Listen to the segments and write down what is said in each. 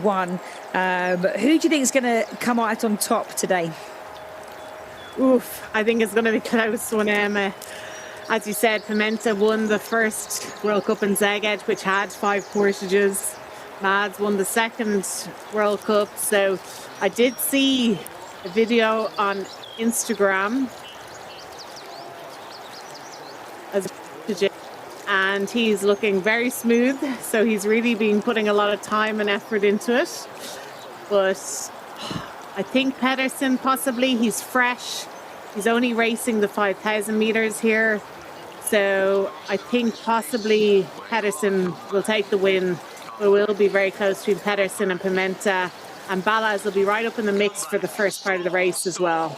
One. But who do you think is going to come out on top today? Oof, I think it's going to be close one. As you said, Pimenta won the first World Cup in Szeged, which had 5 portages. Mads won the second World Cup. So I did see a video on Instagram and he's looking very smooth. So he's really been putting a lot of time and effort into it. But I think Pedersen possibly, he's fresh. He's only racing the 5,000 meters here. So I think possibly Pedersen will take the win. But we'll be very close between Pedersen and Pimenta. And Balaz will be right up in the mix for the first part of the race as well.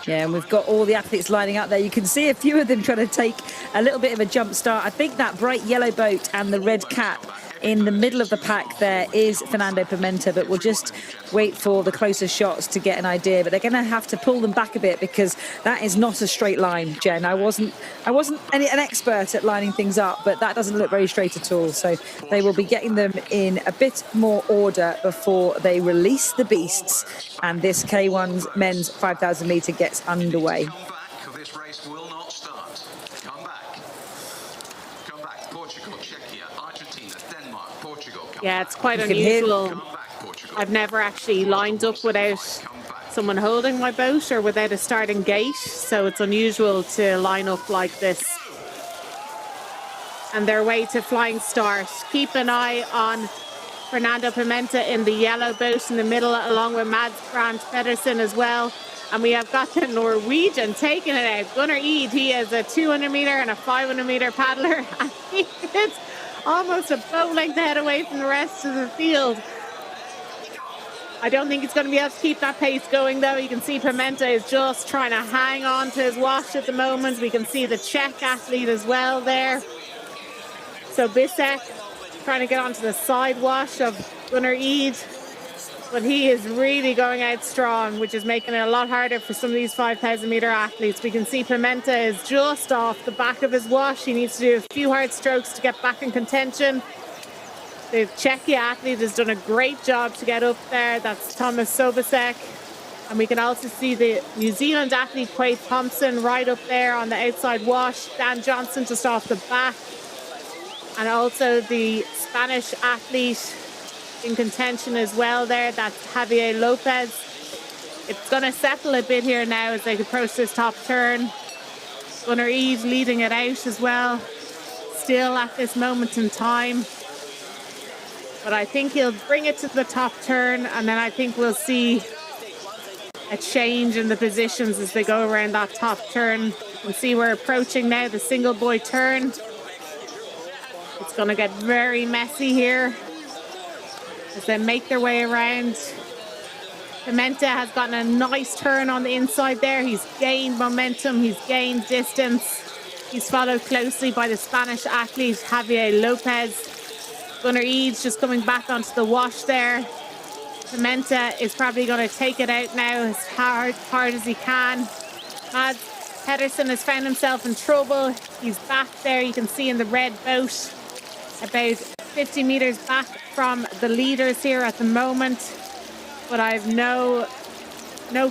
Yeah, and we've got all the athletes lining up there. You can see a few of them trying to take a little bit of a jump start. I think that bright yellow boat and the red cap in the middle of the pack there is Fernando Pimenta, but we'll just wait for the closer shots to get an idea. But they're going to have to pull them back a bit because that is not a straight line, Jen. I wasn't an expert at lining things up, but that doesn't look very straight at all. So they will be getting them in a bit more order before they release the beasts and this K1's men's 5,000 metre gets underway. Yeah, it's quite unusual. I've never actually lined up without someone holding my boat or without a starting gate, so it's unusual to line up like this. And their way to flying start. Keep an eye on Fernando Pimenta in the yellow boat in the middle, along with Mads Pedersen as well. And we have got the Norwegian taking it out. Gunnar Eid, he is a 200 metre and a 500 metre paddler. And he is almost a boat length ahead away from the rest of the field. I don't think he's going to be able to keep that pace going, though. You can see Pimenta is just trying to hang on to his wash at the moment. We can see the Czech athlete as well there. So Bisek trying to get onto the side wash of Gunnar Eid. But he is really going out strong, which is making it a lot harder for some of these 5,000 metre athletes. We can see Pimenta is just off the back of his wash. He needs to do a few hard strokes to get back in contention. The Czechia athlete has done a great job to get up there. That's Thomas Sobasek. And we can also see the New Zealand athlete, Quaid Thompson, right up there on the outside wash. Dan Johnson just off the back. And also the Spanish athlete in contention as well there. That's Javier Lopez. It's going to settle a bit here now as they approach this top turn. Gunnar Eid leading it out as well, still at this moment in time. But I think he'll bring it to the top turn, and then I think we'll see a change in the positions as they go around that top turn. You can see we're approaching now the single boy turn. It's going to get very messy here as they make their way around. Pimenta has gotten a nice turn on the inside there. He's gained momentum, he's gained distance. He's followed closely by the Spanish athlete, Javier Lopez. Gunnar Eid's just coming back onto the wash there. Pimenta is probably going to take it out now as hard as he can. Mads Pedersen has found himself in trouble. He's back there, you can see in the red boat, about 50 metres back from the leaders here at the moment. But I've no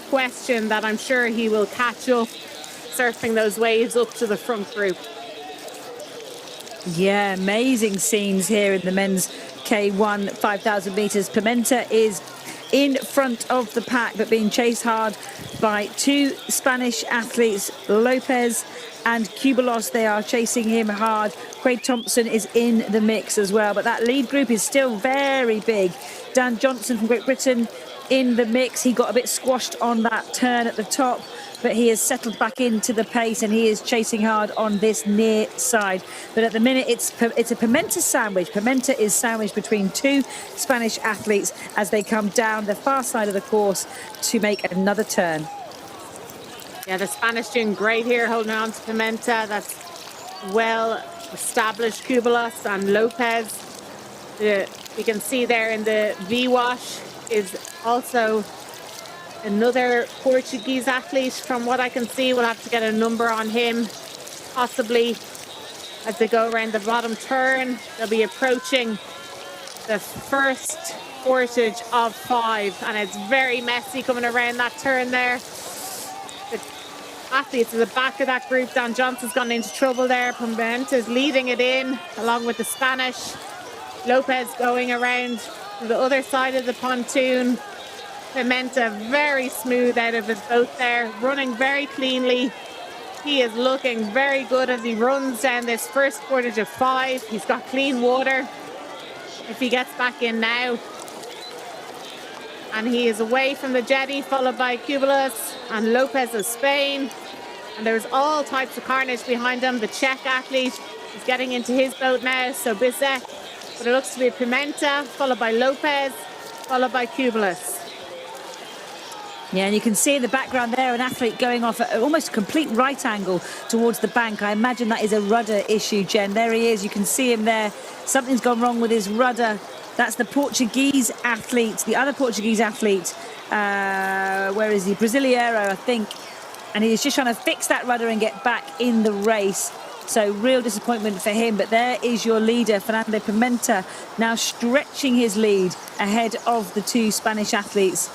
question that I'm sure he will catch up, surfing those waves up to the front group. Yeah, amazing scenes here in the men's K1 5,000 metres. Pimenta is in front of the pack, but being chased hard by two Spanish athletes, Lopez and Cubalos. They are chasing him hard. Quaid Thompson is in the mix as well, but that lead group is still very big. Dan Johnson from Great Britain in the mix. He got a bit squashed on that turn at the top, but he has settled back into the pace and he is chasing hard on this near side. But at the minute, it's a Pimenta sandwich. Pimenta is sandwiched between two Spanish athletes as they come down the far side of the course to make another turn. Yeah, the Spanish doing great here, holding on to Pimenta. That's well established Cubalos and Lopez. We can see there in the V-wash is also another Portuguese athlete. From what I can see, we'll have to get a number on him, possibly as they go around the bottom turn. They'll be approaching the first portage of 5, and it's very messy coming around that turn there. The athletes at the back of that group, Dan Johnson's gone into trouble there. Pimenta's leading it in along with the Spanish. Lopez going around to the other side of the pontoon. Pimenta very smooth out of his boat there, running very cleanly. He is looking very good as he runs down this first portage of 5. He's got clean water if he gets back in now. And he is away from the jetty, followed by Cubelas and Lopez of Spain. And there's all types of carnage behind him. The Czech athlete is getting into his boat now, so Bizek. But it looks to be Pimenta, followed by Lopez, followed by Cubelas. Yeah, and you can see in the background there an athlete going off at almost a complete right angle towards the bank. I imagine that is a rudder issue, Jen. There he is. You can see him there. Something's gone wrong with his rudder. That's the Portuguese athlete, the other Portuguese athlete. Where is he? Brasileiro, I think. And he's just trying to fix that rudder and get back in the race. So real disappointment for him. But there is your leader, Fernando Pimenta, now stretching his lead ahead of the 2 Spanish athletes.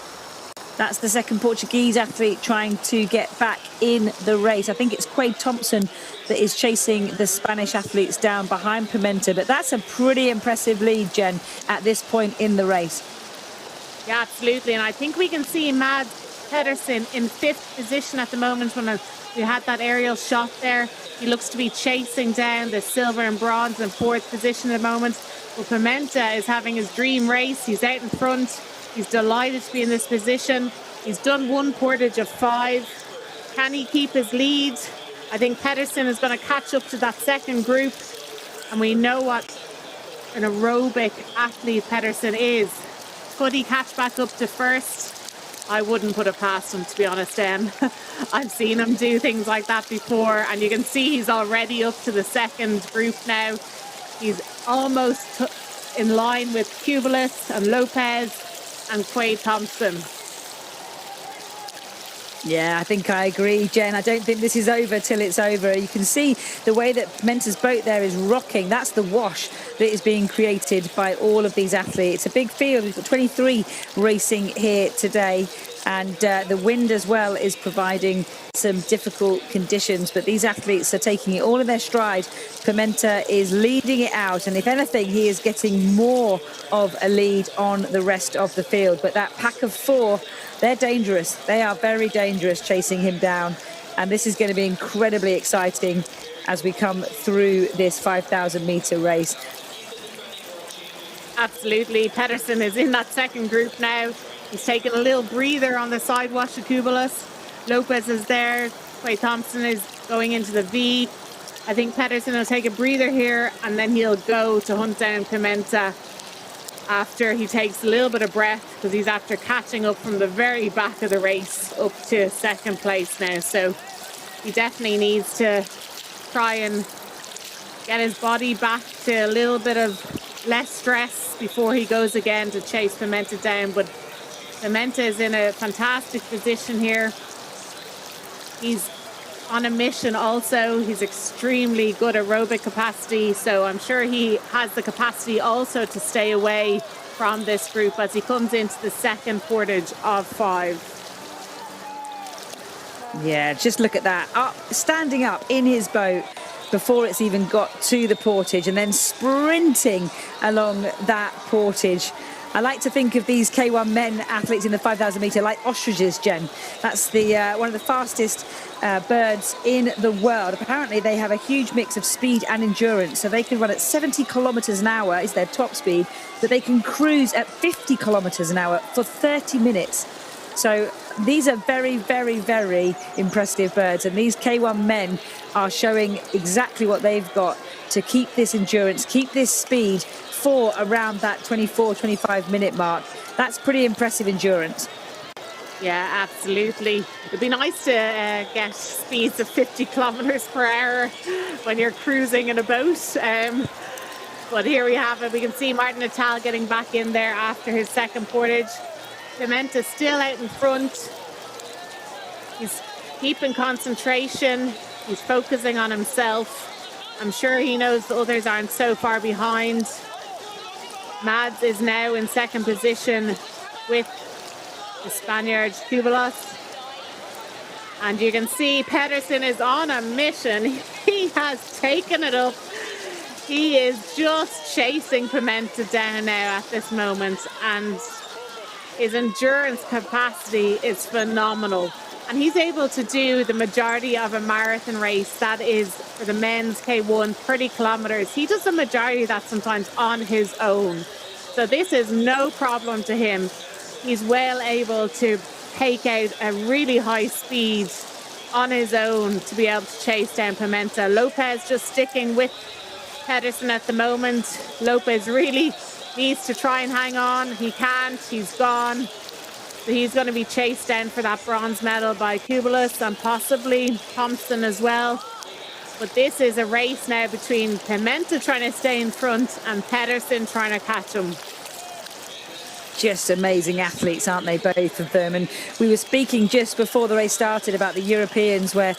That's the second Portuguese athlete trying to get back in the race. I think it's Quade Thompson that is chasing the Spanish athletes down behind Pimenta. But that's a pretty impressive lead, Jen, at this point in the race. Yeah, absolutely. And I think we can see Mads Pedersen in 5th position at the moment. When we had that aerial shot there, he looks to be chasing down the silver and bronze in 4th position at the moment. Well, Pimenta is having his dream race. He's out in front. He's delighted to be in this position. He's done 1 portage of 5. Can he keep his lead? I think Pedersen is going to catch up to that second group. And we know what an aerobic athlete Pedersen is. Could he catch back up to first? I wouldn't put it past him, to be honest, I've seen him do things like that before. And you can see he's already up to the second group now. He's almost in line with Cubelas and Lopez and Quade Thompson. Yeah, I think I agree, Jen. I don't think this is over till it's over. You can see the way that Pimenta's boat there is rocking. That's the wash that is being created by all of these athletes. It's a big field. We've got 23 racing here today. And the wind as well is providing some difficult conditions. But these athletes are taking it all in their stride. Pimenta is leading it out. And if anything, he is getting more of a lead on the rest of the field. But that pack of 4, they're dangerous. They are very dangerous chasing him down. And this is going to be incredibly exciting as we come through this 5,000-metre race. Absolutely. Pedersen is in that second group now. He's taking a little breather on the side wash of Cubelas. Lopez is there. Quade Thompson is going into the V. I think Pedersen will take a breather here and then he'll go to hunt down Pimenta after he takes a little bit of breath, because he's after catching up from the very back of the race up to second place now. So he definitely needs to try and get his body back to a little bit of less stress before he goes again to chase Pimenta down. But Pimenta is in a fantastic position here. He's on a mission also. He's extremely good aerobic capacity, so I'm sure he has the capacity also to stay away from this group as he comes into the second portage of 5. Yeah, just look at that. Standing up in his boat before it's even got to the portage and then sprinting along that portage. I like to think of these K1 men athletes in the 5,000 metre like ostriches, Jen. That's the one of the fastest birds in the world. Apparently they have a huge mix of speed and endurance, so they can run at 70 kilometres an hour is their top speed, but they can cruise at 50 kilometres an hour for 30 minutes. So these are very, very, very impressive birds, and these K1 men are showing exactly what they've got to keep this endurance, keep this speed for around that 24-25 minute mark. That's pretty impressive endurance. Yeah, absolutely. It'd be nice to get speeds of 50 kilometers per hour when you're cruising in a boat. But here we have it. We can see Martin Natal getting back in there after his second portage. Pimenta still out in front. He's keeping concentration. He's focusing on himself. I'm sure he knows the others aren't so far behind. Mads is now in second position with the Spaniard Cubelos. And you can see Pedersen is on a mission. He has taken it up. He is just chasing Pimenta down now at this moment. And his endurance capacity is phenomenal. And he's able to do the majority of a marathon race that is, for the men's K1, 30 kilometers. He does the majority of that sometimes on his own. So this is no problem to him. He's well able to take out a really high speed on his own to be able to chase down Pimenta. Lopez just sticking with Pedersen at the moment. Lopez really needs to try and hang on. He can't. He's gone. So he's going to be chased down for that bronze medal by Cubelos and possibly Thompson as well. But this is a race now between Pimenta trying to stay in front and Pedersen trying to catch him. Just amazing athletes, aren't they, both of them? And we were speaking just before the race started about the Europeans, where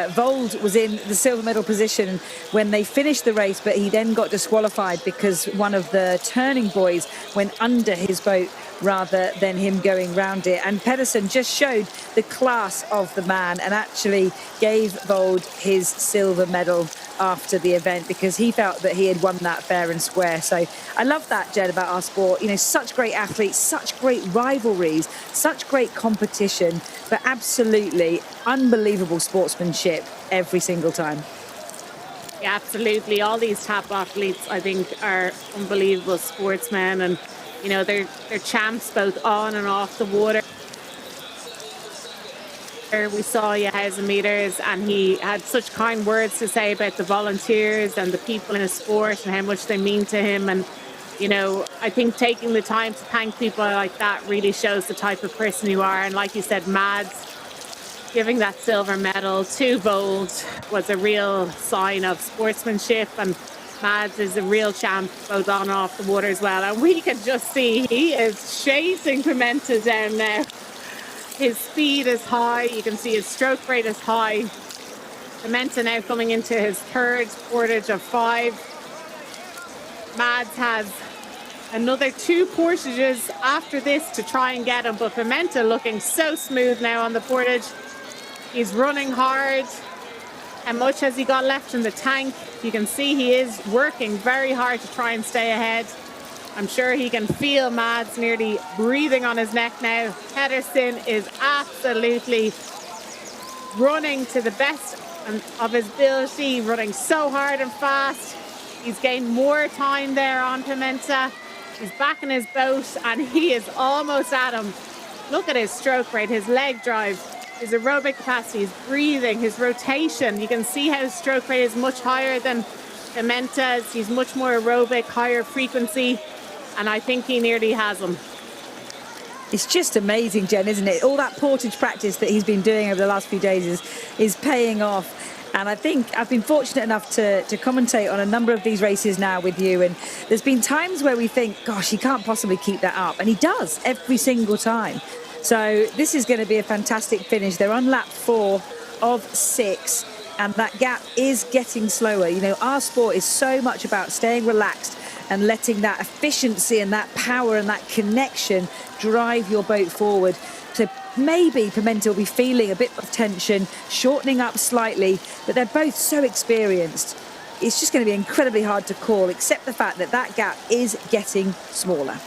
Vold was in the silver medal position when they finished the race, but he then got disqualified because one of the turning boys went under his boat rather than him going round it. And Pedersen just showed the class of the man and actually gave Vold his silver medal after the event because he felt that he had won that fair and square. So I love that, Jen, about our sport. You know, such great athletes, such great rivalries, such great competition, but absolutely unbelievable sportsmanship every single time. Yeah, absolutely. All these top athletes, I think, are unbelievable sportsmen, and you know, they're champs both on and off the water. We saw 1,000 meters, and he had such kind words to say about the volunteers and the people in his sport and how much they mean to him. And you know, I think taking the time to thank people like that really shows the type of person you are. And like you said, Mads giving that silver medal to Vold was a real sign of sportsmanship, and Mads is a real champ both on and off the water as well. And we can just see he is chasing Pimenta down now. His speed is high. You can see his stroke rate is high. Pimenta now coming into his third portage of 5. Mads has another 2 portages after this to try and get him, but Pimenta looking so smooth now on the portage. He's running hard. How much has he got left in the tank? You can see he is working very hard to try and stay ahead. I'm sure he can feel Mads nearly breathing on his neck now. Pedersen is absolutely running to the best of his ability, running so hard and fast. He's gained more time there on Pimenta. He's back in his boat and he is almost at him. Look at his stroke rate, his leg drive, his aerobic capacity, his breathing, his rotation. You can see how his stroke rate is much higher than Pimenta's. He's much more aerobic, higher frequency, and I think he nearly has him. It's just amazing, Jen, isn't it? All that portage practice that he's been doing over the last few days is paying off. And I think I've been fortunate enough to commentate on a number of these races now with you. And there's been times where we think, gosh, he can't possibly keep that up. And he does every single time. So this is going to be a fantastic finish. They're on lap 4 of 6. And that gap is getting slower. You know, our sport is so much about staying relaxed and letting that efficiency and that power and that connection drive your boat forward. So maybe Pimenta will be feeling a bit of tension, shortening up slightly, but they're both so experienced. It's just going to be incredibly hard to call, except the fact that that gap is getting smaller.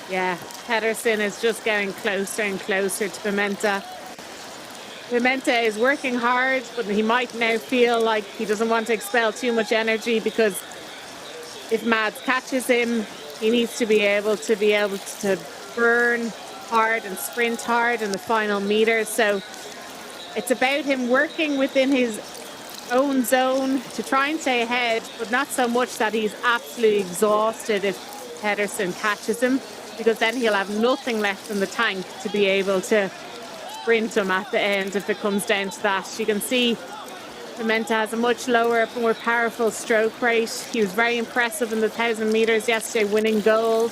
Yeah, Pedersen is just getting closer and closer to Pimenta. Pimenta is working hard, but he might now feel like he doesn't want to expel too much energy, because if Mads catches him, he needs to be able to burn hard and sprint hard in the final meters. So it's about him working within his own zone to try and stay ahead, but not so much that he's absolutely exhausted if Pedersen catches him, because then he'll have nothing left in the tank to be able to sprint him at the end if it comes down to that. You can see Pimenta has a much lower, more powerful stroke rate. He was very impressive in the 1,000 meters yesterday, winning gold.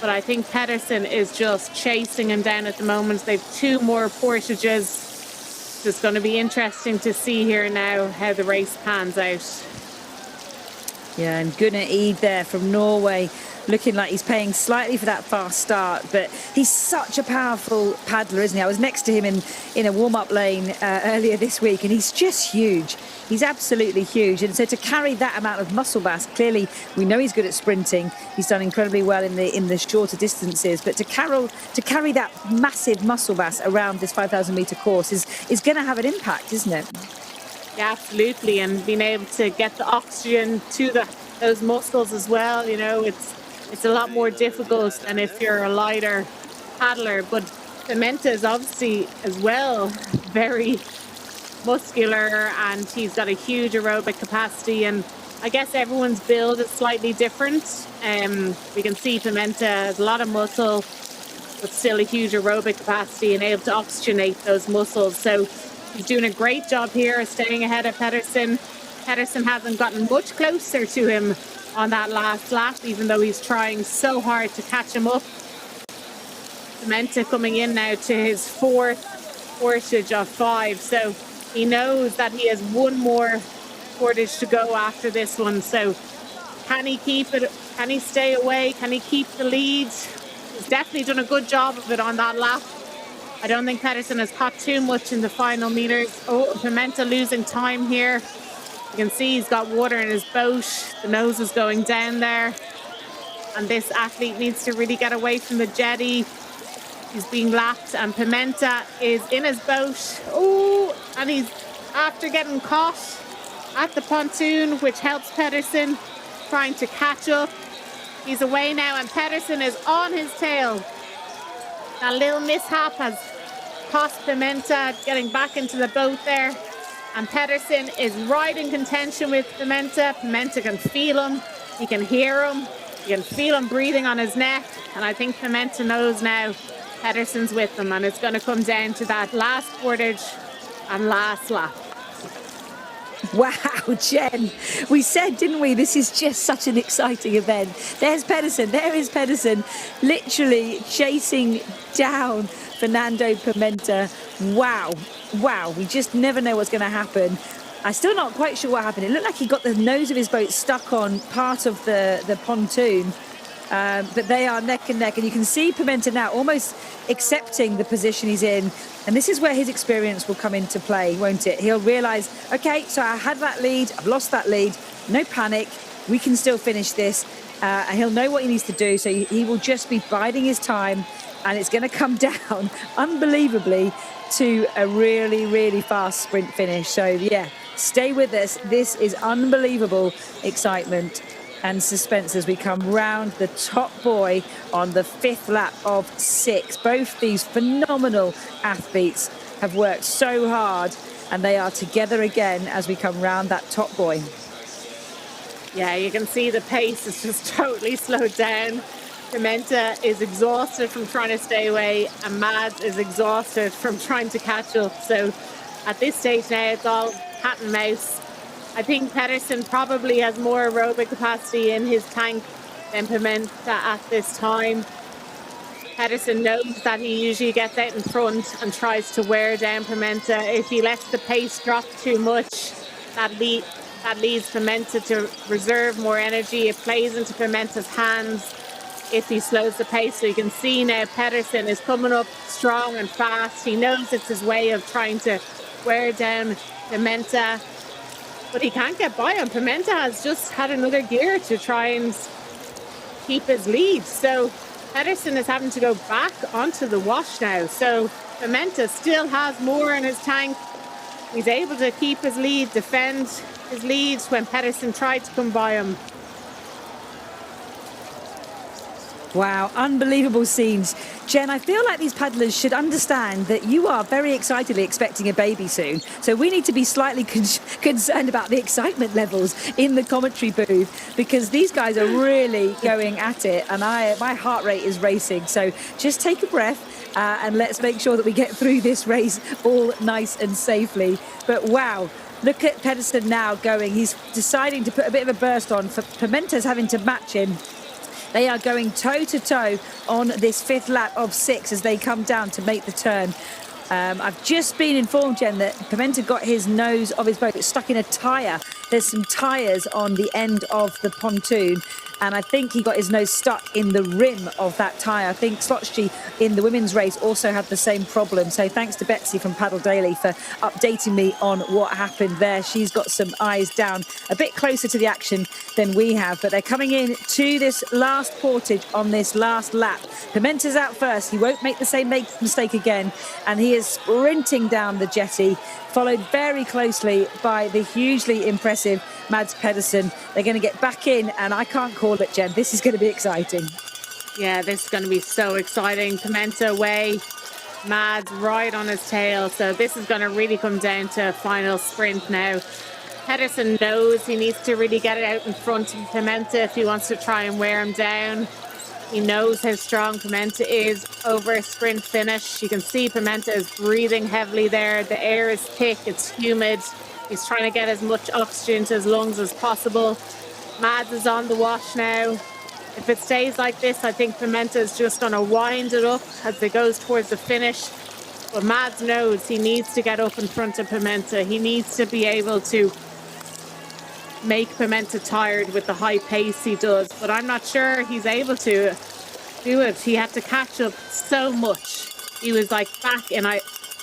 But I think Pedersen is just chasing him down at the moment. They've 2 more portages. It's going to be interesting to see here now how the race pans out. Yeah, and Gunnar Eid there from Norway, looking like he's paying slightly for that fast start, but he's such a powerful paddler, isn't he? I was next to him in a warm-up lane earlier this week, and he's just huge. He's absolutely huge, and so to carry that amount of muscle mass, clearly we know he's good at sprinting. He's done incredibly well in the shorter distances, but to carry that massive muscle mass around this 5,000 meter course is going to have an impact, isn't it? Yeah, absolutely, and being able to get the oxygen to those muscles as well, you know, it's a lot more difficult than if you're a lighter paddler. But Pimenta is obviously as well very muscular, and he's got a huge aerobic capacity, and I guess everyone's build is slightly different. We can see Pimenta has a lot of muscle, but still a huge aerobic capacity and able to oxygenate those muscles. So he's doing a great job here, staying ahead of Pedersen. Pedersen hasn't gotten much closer to him on that last lap, even though he's trying so hard to catch him up. Pimenta coming in now to his fourth portage of 5. So he knows that he has one more portage to go after this one. So can he keep it? Can he stay away? Can he keep the lead? He's definitely done a good job of it on that lap. I don't think Pedersen has caught too much in the final meters. Oh, Pimenta losing time here. You can see he's got water in his boat. The nose is going down there. And this athlete needs to really get away from the jetty. He's being lapped, and Pimenta is in his boat. Oh, and he's after getting caught at the pontoon, which helps Pedersen trying to catch up. He's away now, and Pedersen is on his tail. That little mishap has cost Pimenta getting back into the boat there. And Pedersen is right in contention with Pimenta. Pimenta can feel him. He can hear him. You can feel him breathing on his neck. And I think Pimenta knows now Pedersen's with him. And it's going to come down to that last portage and last lap. Wow, Jen, we said, didn't we, this is just such an exciting event. There's Pedersen, there is Pedersen, literally chasing down Fernando Pimenta. Wow, we just never know what's going to happen. I'm still not quite sure what happened. It looked like he got the nose of his boat stuck on part of the pontoon. But they are neck and neck, and you can see Pimenta now almost accepting the position he's in, and this is where his experience will come into play, won't it? He'll realise, okay, so I had that lead, I've lost that lead, no panic, we can still finish this, and he'll know what he needs to do, so he will just be biding his time, and it's going to come down unbelievably to a really, really fast sprint finish. So yeah, stay with us. This is unbelievable excitement and suspense as we come round the top buoy on the 5th lap of 6. Both these phenomenal athletes have worked so hard, and they are together again as we come round that top buoy. Yeah, you can see the pace is just totally slowed down. Pimenta is exhausted from trying to stay away, and Mads is exhausted from trying to catch up. So at this stage now, it's all cat and mouse. I think Pedersen probably has more aerobic capacity in his tank than Pimenta at this time. Pedersen knows that he usually gets out in front and tries to wear down Pimenta. If he lets the pace drop too much, that leads Pimenta to reserve more energy. It plays into Pimenta's hands if he slows the pace. So you can see now Pedersen is coming up strong and fast. He knows it's his way of trying to wear down Pimenta, but he can't get by him. Pimenta has just had another gear to try and keep his lead. So Pedersen is having to go back onto the wash now. So Pimenta still has more in his tank. He's able to keep his lead, defend his lead when Pedersen tried to come by him. Wow, unbelievable scenes. Jen, I feel like these paddlers should understand that you are very excitedly expecting a baby soon. So we need to be slightly concerned about the excitement levels in the commentary booth, because these guys are really going at it, and my heart rate is racing. So just take a breath and let's make sure that we get through this race all nice and safely. But wow, look at Pedersen now going. He's deciding to put a bit of a burst on. Pimenta's having to match him. They are going toe-to-toe on this 5th lap of 6 as they come down to make the turn. I've just been informed, Jen, that Pimenta got his nose of his boat stuck in a tyre there's some tyres on the end of the pontoon, and I think he got his nose stuck in the rim of that tyre. I think Slotsky in the women's race also had the same problem. So thanks to Betsy from Paddle Daily for updating me on what happened there. She's got some eyes down a bit closer to the action than we have, but they're coming in to this last portage on this last lap. Pimenta's out first. He won't make the same mistake again, and he is sprinting down the jetty, followed very closely by the hugely impressive Mads Pedersen. They're going to get back in, and I can't call it, Jen. This is going to be exciting. Yeah, this is going to be so exciting. Pimenta away, Mads right on his tail. So this is going to really come down to a final sprint now. Pedersen knows he needs to really get it out in front of Pimenta if he wants to try and wear him down. He knows how strong Pimenta is over a sprint finish. You can see Pimenta is breathing heavily there. The air is thick, it's humid. He's trying to get as much oxygen to his lungs as possible. Mads is on the wash now. If it stays like this, I think Pimenta is just going to wind it up as it goes towards the finish. But Mads knows he needs to get up in front of Pimenta. He needs to be able to make Pimenta tired with the high pace he does. But I'm not sure he's able to do it. He had to catch up so much. He was like back in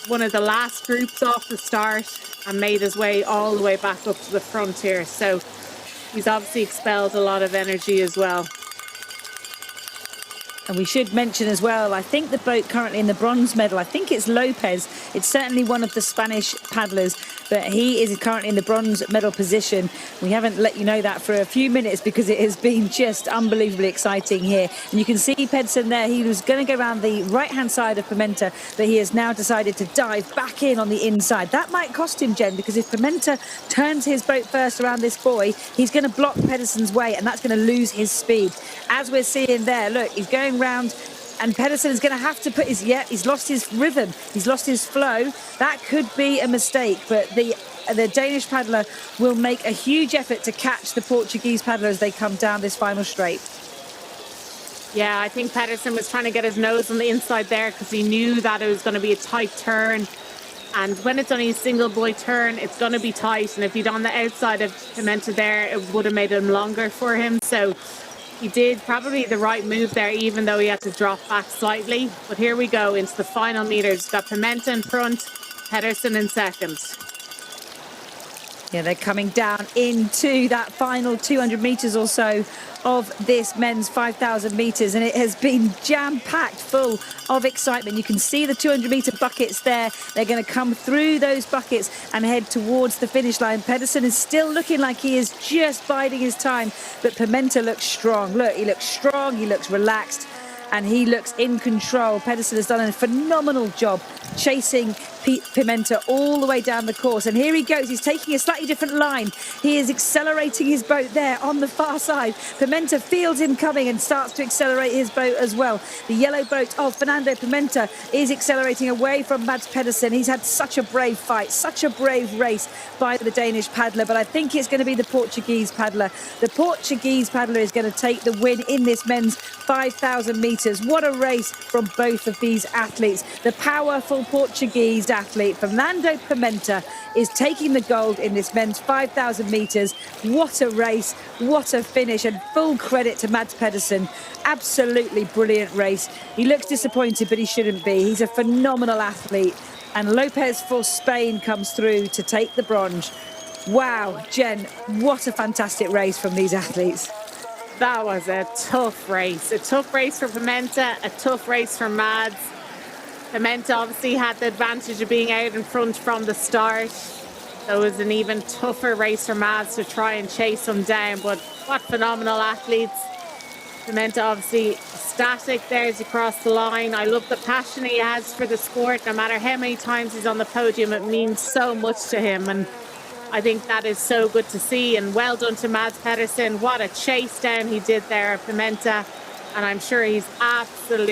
one of the last groups off the start and made his way all the way back up to the front here. So he's obviously expelled a lot of energy as well. And we should mention as well, I think the boat currently in the bronze medal, I think it's Lopez. It's certainly one of the Spanish paddlers, but he is currently in the bronze medal position. We haven't let you know that for a few minutes because it has been just unbelievably exciting here. And you can see Pedersen there. He was going to go around the right-hand side of Pimenta, but he has now decided to dive back in on the inside. That might cost him, Jen, because if Pimenta turns his boat first around this buoy, he's going to block Pedersen's way, and that's going to lose his speed. As we're seeing there, look, he's going round, and Pedersen is going to have to put he's lost his rhythm, he's lost his flow. That could be a mistake, but the Danish paddler will make a huge effort to catch the Portuguese paddler as they come down this final straight. Yeah, I think Pedersen was trying to get his nose on the inside there because he knew that it was going to be a tight turn. And when it's only a single buoy turn, it's going to be tight. And if he'd on the outside of Pimenta there, it would have made him longer for him. So he did probably the right move there, even though he had to drop back slightly. But here we go into the final meters. Got Pimenta in front, Pedersen in second. Yeah, they're coming down into that final 200 metres or so of this men's 5,000 metres, and it has been jam-packed full of excitement. You can see the 200-metre buckets there. They're going to come through those buckets and head towards the finish line. Pedersen is still looking like he is just biding his time, but Pimenta looks strong. Look, he looks strong, he looks relaxed, and he looks in control. Pedersen has done a phenomenal job chasing Pimenta all the way down the course. And here he goes. He's taking a slightly different line. He is accelerating his boat there on the far side. Pimenta feels him coming and starts to accelerate his boat as well. The yellow boat of Fernando Pimenta is accelerating away from Mads Pedersen. He's had such a brave fight, such a brave race by the Danish paddler, but I think it's going to be the Portuguese paddler. The Portuguese paddler is going to take the win in this men's 5,000 metres. What a race from both of these athletes. The powerful Portuguese athlete Fernando Pimenta is taking the gold in this men's 5,000 metres. What a race, what a finish, and full credit to Mads Pedersen. Absolutely brilliant race. He looks disappointed, but he shouldn't be. He's a phenomenal athlete. And Lopez for Spain comes through to take the bronze. Wow, Jen, what a fantastic race from these athletes. That was a tough race. A tough race for Pimenta, a tough race for Mads. Pimenta obviously had the advantage of being out in front from the start. So it was an even tougher race for Mads to try and chase him down. But what phenomenal athletes. Pimenta obviously ecstatic there as he crossed the line. I love the passion he has for the sport. No matter how many times he's on the podium, it means so much to him. And I think that is so good to see. And well done to Mads Pedersen. What a chase down he did there at Pimenta. And I'm sure he's absolutely